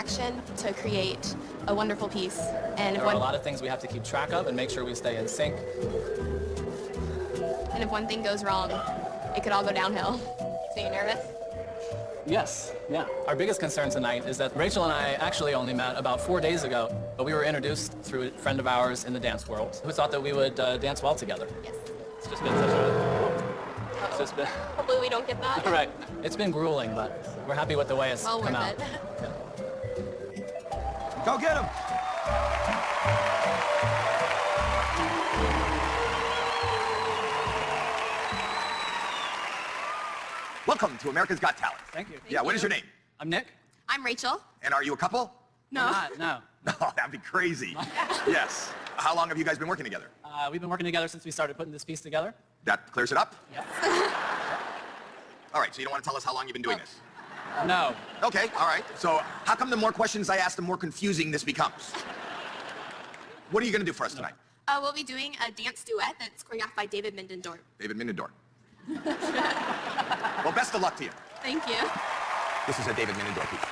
action to create a wonderful piece. And There are a lot of things we have to keep track of and make sure we stay in sync. And if one thing goes wrong, it could all go downhill. So you nervous? Yes, yeah. Our biggest concern tonight is that Rachel and I actually only met about 4 days ago, but we were introduced through a friend of ours in the dance world who thought that we would dance well together. Yes. It's just been such a... It's just been... Hopefully we don't get that. Right. It's been grueling, but we're happy with the way it's Well come worth out. it. Yeah. Go get him! Welcome to America's Got Talent. Thank you. Yeah, what is your name? I'm Nick. I'm Rachel. And are you a couple? No. No. Oh, that'd be crazy. Yes. How long have you guys been working together? We've been working together since we started putting this piece together. That clears it up? Yeah. All right, so you don't want to tell us how long you've been doing this? No. Okay, all right. So how come the more questions I ask, the more confusing this becomes? What are you going to do for us tonight? We'll be doing a dance duet that's choreographed by David Mindendorf. David Mindendorf. Well, best of luck to you. Thank you. This is a David Mindendorf piece.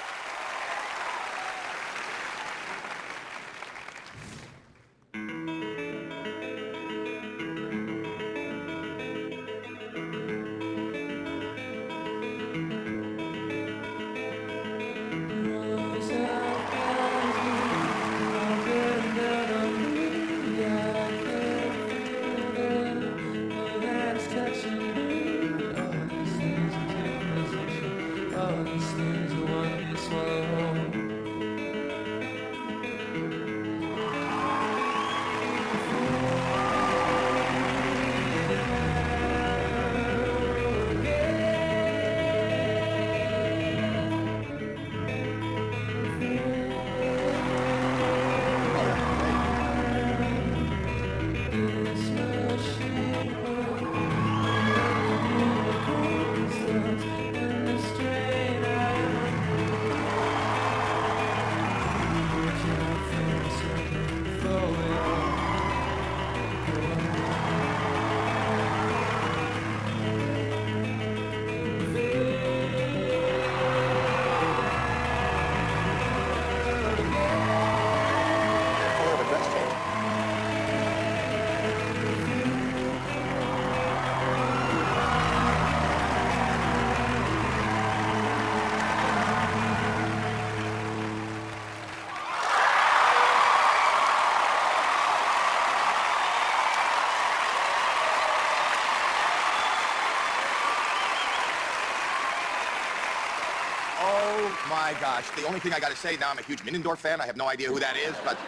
My gosh, the only thing I got to say now, I'm a huge Mindendorf fan. I have no idea who that is, but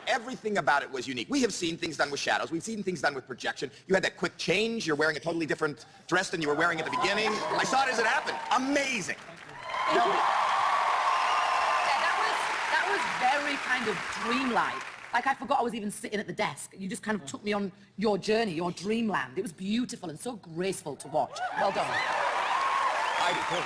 everything about it was unique. We have seen things done with shadows. We've seen things done with projection. You had that quick change. You're wearing a totally different dress than you were wearing at the beginning. I saw it as it happened. Amazing. Yeah, that was very kind of dreamlike. Like I forgot I was even sitting at the desk. You just kind of took me on your journey, your dreamland. It was beautiful and so graceful to watch. Well done. Heidi, Klum.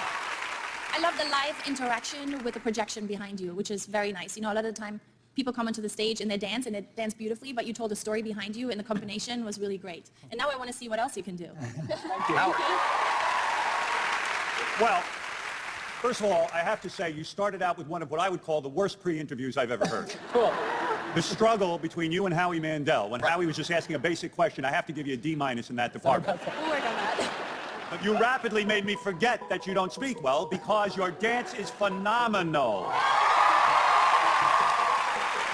I love the live interaction with the projection behind you, which is very nice. You know, a lot of the time, people come onto the stage and they dance beautifully, but you told a story behind you, and the combination was really great. And now I want to see what else you can do. Thank you. Howard. Well, first of all, I have to say you started out with one of what I would call the worst pre-interviews I've ever heard. Cool. The struggle between you and Howie Mandel. When Howie was just asking a basic question, I have to give you a D- in that department. We'll work on that. But you rapidly made me forget that you don't speak well because your dance is phenomenal.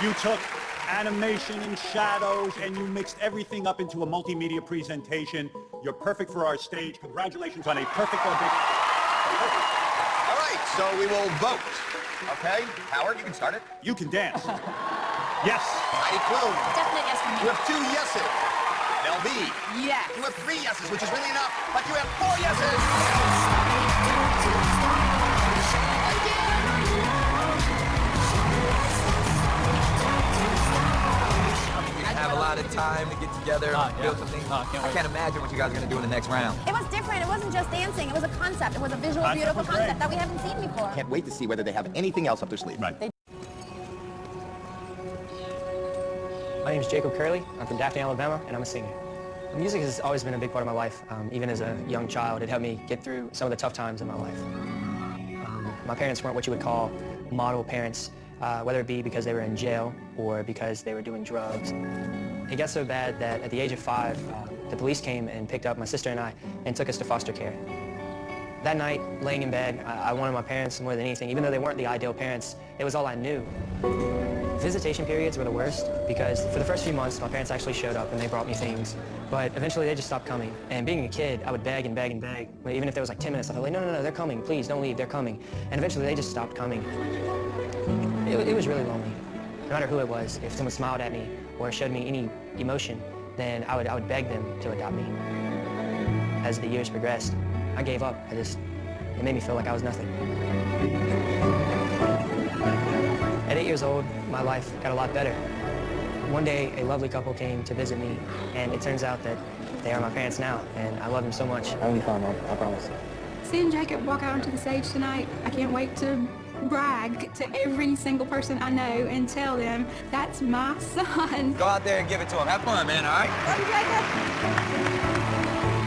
You took animation and shadows and you mixed everything up into a multimedia presentation. You're perfect for our stage. Congratulations on a perfect audition. All right, so we will vote. Okay, Howard, you can start it. You can dance. Yes. Heidi Klum. Definitely yes for me. You have 2 yeses. LB. Yes. You have 3 yeses, which is really enough, but you have 4 yeses. Have a lot of time to get together, build something. I can't imagine what you guys are going to do in the next round. It was different. It wasn't just dancing. It was a concept. It was a visual, beautiful concept that we haven't seen before. Can't wait to see whether they have anything else up their sleeve. Right. My name is Jacob Curley. I'm from Daphne, Alabama, and I'm a singer. Music has always been a big part of my life. Even as a young child, it helped me get through some of the tough times in my life. My parents weren't what you would call model parents, whether it be because they were in jail or because they were doing drugs. It got so bad that at the age of 5, the police came and picked up my sister and I and took us to foster care. That night, laying in bed, I wanted my parents more than anything. Even though they weren't the ideal parents, it was all I knew. Visitation periods were the worst because for the first few months, my parents actually showed up and they brought me things. But eventually they just stopped coming. And being a kid, I would beg and beg and beg. But even if there was like 10 minutes, I'd be like, no, no, no, they're coming. Please don't leave, they're coming. And eventually they just stopped coming. It was really lonely. No matter who it was, if someone smiled at me or showed me any emotion, then I would beg them to adopt me. As the years progressed, I gave up. It made me feel like I was nothing. At 8 years old, my life got a lot better. One day, a lovely couple came to visit me, and it turns out that they are my parents now, and I love them so much. I'll be fine, I promise. Seeing Jacob walk out onto the stage tonight, I can't wait to brag to every single person I know and tell them, that's my son. Go out there and give it to him. Have fun, man, all right? Love you, Jacob.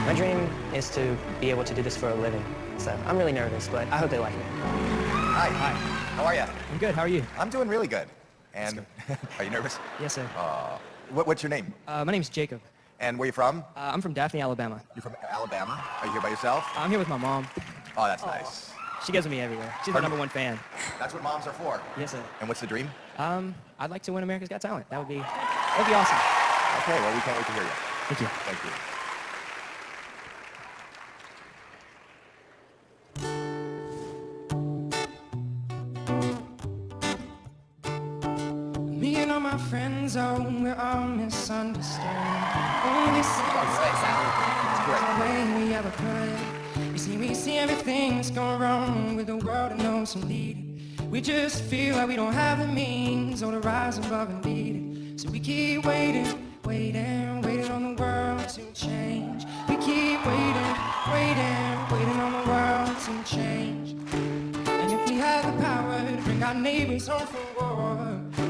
My dream is to be able to do this for a living. So I'm really nervous, but I hope they like it. Hi. Hi. How are you? I'm good. How are you? I'm doing really good. And are you nervous? Yes, sir. What's your name? My name's Jacob. And where you from? I'm from Daphne, Alabama. You're from Alabama? Are you here by yourself? I'm here with my mom. Oh, that's nice. She goes with me everywhere. She's my #1 fan. That's what moms are for. Yes, sir. And what's the dream? I'd like to win America's Got Talent. That'd be awesome. Okay, well, we can't wait to hear you. Thank you. Thank you. Me and all my friends, we're all misunderstood. Only the way we ever could. You see, we see everything that's going wrong with the world and know some leading. We just feel like we don't have the means or to rise above and lead it. So we keep waiting, waiting, waiting on the world to change. We keep waiting, waiting, waiting on the world to change. And if we had the power to bring our neighbors home from war,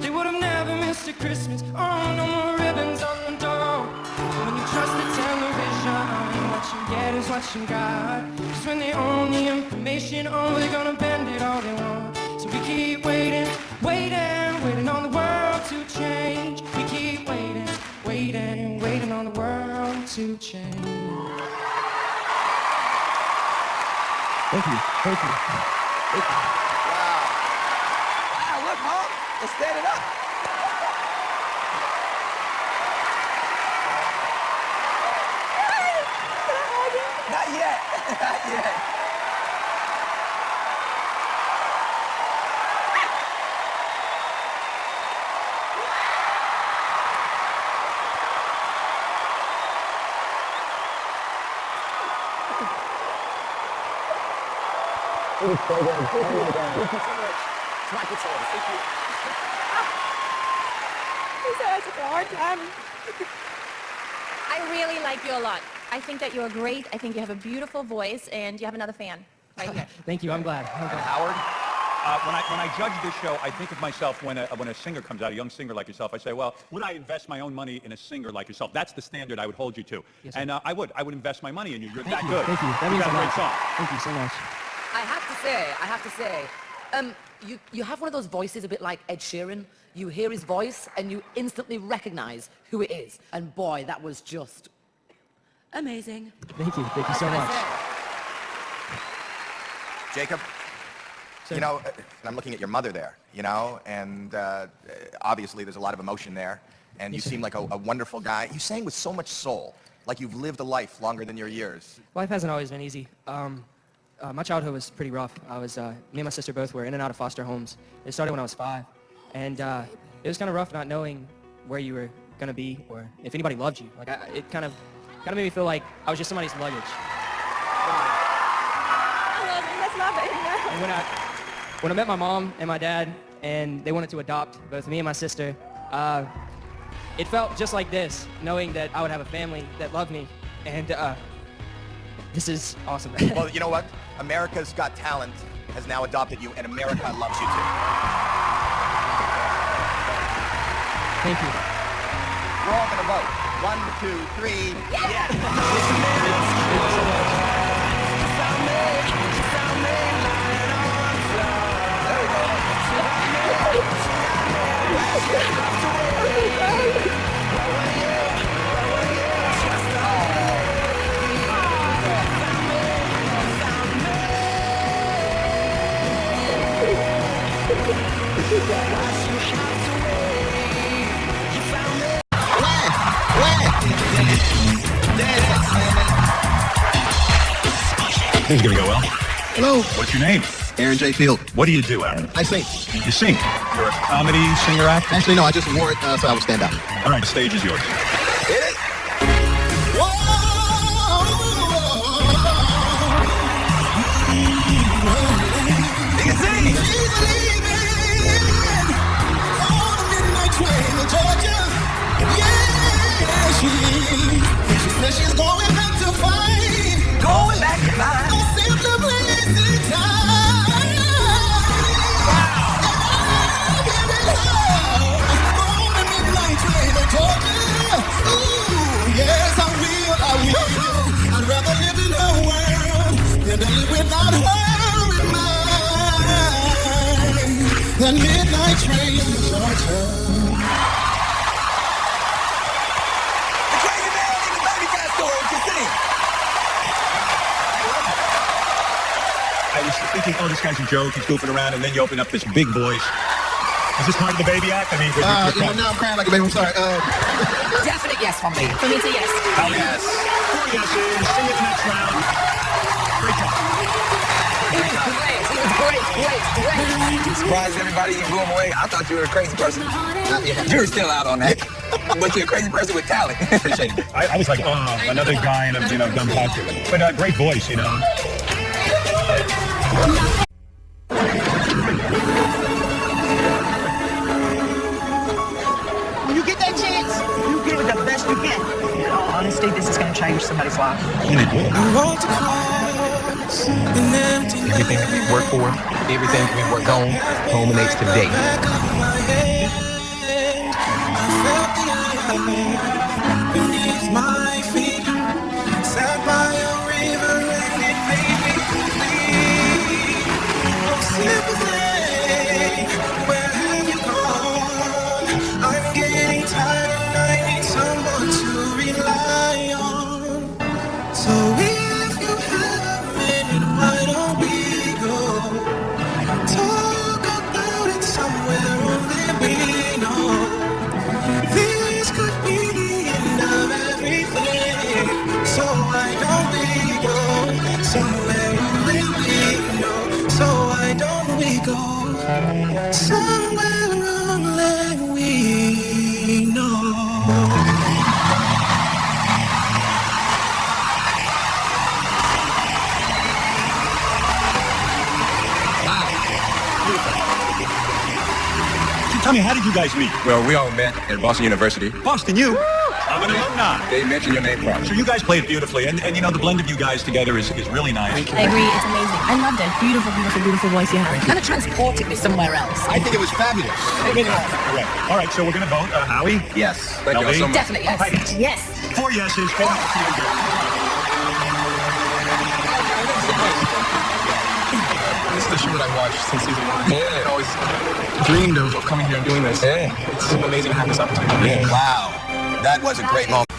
they would have never missed a Christmas. Oh, no more ribbons on the door. When you trust the television, what you get is what you got. Just when they own the information, oh, they're gonna bend it all they want. So we keep waiting, waiting, waiting on the world to change. We keep waiting, waiting, waiting on the world to change. Thank you. Thank you. Thank you. Wow, look, Mom. Let's stand it up. Not yet. Not yet. It was so good. Thank you so much. He said I took a hard time. I really like you a lot. I think that you're great. I think you have a beautiful voice, and you have another fan right here. Thank you. I'm glad. Howard? When I judge this show, I think of myself when a singer comes out, a young singer like yourself. I say, well, would I invest my own money in a singer like yourself? That's the standard I would hold you to. Yes, and I would invest my money in you. You're that good. Thank you. That You means got a a great lot. song. Thank you so much. I have to say, you have one of those voices a bit like Ed Sheeran. You hear his voice and you instantly recognize who it is. And boy, that was just amazing. Thank you. Thank you so much. Jacob? You know, and I'm looking at your mother there, you know, and obviously there's a lot of emotion there, and you seem like a wonderful guy. You sang with so much soul, like you've lived a life longer than your years. Life hasn't always been easy. My childhood was pretty rough. Me and my sister both were in and out of foster homes. It started when I was 5, and it was kind of rough not knowing where you were going to be or if anybody loved you. Like, it kind of made me feel like I was just somebody's luggage. I love you. That's my baby now. And when I met my mom and my dad, and they wanted to adopt both me and my sister, it felt just like this, knowing that I would have a family that loved me, and this is awesome. Well, you know what? America's Got Talent has now adopted you, and America loves you too. Thank you. We're all gonna vote. 1, 2, 3. Yes! There we go. This is gonna go well. Hello. What's your name? Aaron J. Field. What do you do, Aaron? I sing. You sing. You're a comedy singer, actor? Actually, no, I just wore it so I would stand out. All right, the stage is yours. Hit it. You can sing. She says she's going back to fight. Going back to fight. Yes, I will. I'd rather live in her world than to live without her in mine. The midnight train in Georgia. The crazy man in the baby cat store can sing. I was thinking, oh, this guy's a joke. He's goofing around, and then you open up this big voice. Is this part of the baby act? I mean, now I'm crying like a baby. I'm sorry. Definite yes from me. For me, it's a yes. Oh, yes. 4 yeses. See you next round. Great job. It was great. You surprised everybody, you blew them away. I thought you were a crazy person. You're still out on that. But you're a crazy person with talent. Appreciate it. I was like, oh, another guy in a dumb costume. But great voice, you know. When you get that chance, you give it the best you can. In all honesty, this is going to change somebody's life. Everything that we work for, everything that we work on, culminates today. My feet sat by a river and it made me complete. Oh, sympathy, where have you gone? I'm getting tired and I need someone to rely on. So if you have a minute, why don't we go talk about it somewhere only we know? This could be the end of everything. So why don't we go somewhere only we know? So why don't we go somewhere only we know? Tell me, how did you guys meet? Well, we all met at Boston University. Boston, you? I'm an alumni. They mentioned your name properly. So you guys played beautifully, and the blend of you guys together is really nice. I agree, it's amazing. I loved it. Beautiful, beautiful, beautiful voice you have. Kind of transported me somewhere else. I think it was fabulous. Correct. All right, so we're going to vote. Howie? Yes. Thank you all so much. Definitely yes. Heidi? Yes. 4 yeses. This is the show that I watched since season 1. Yeah. I always dreamed of coming here and doing this. Yeah. It's amazing to have this opportunity. Yeah. Wow. That was a great moment.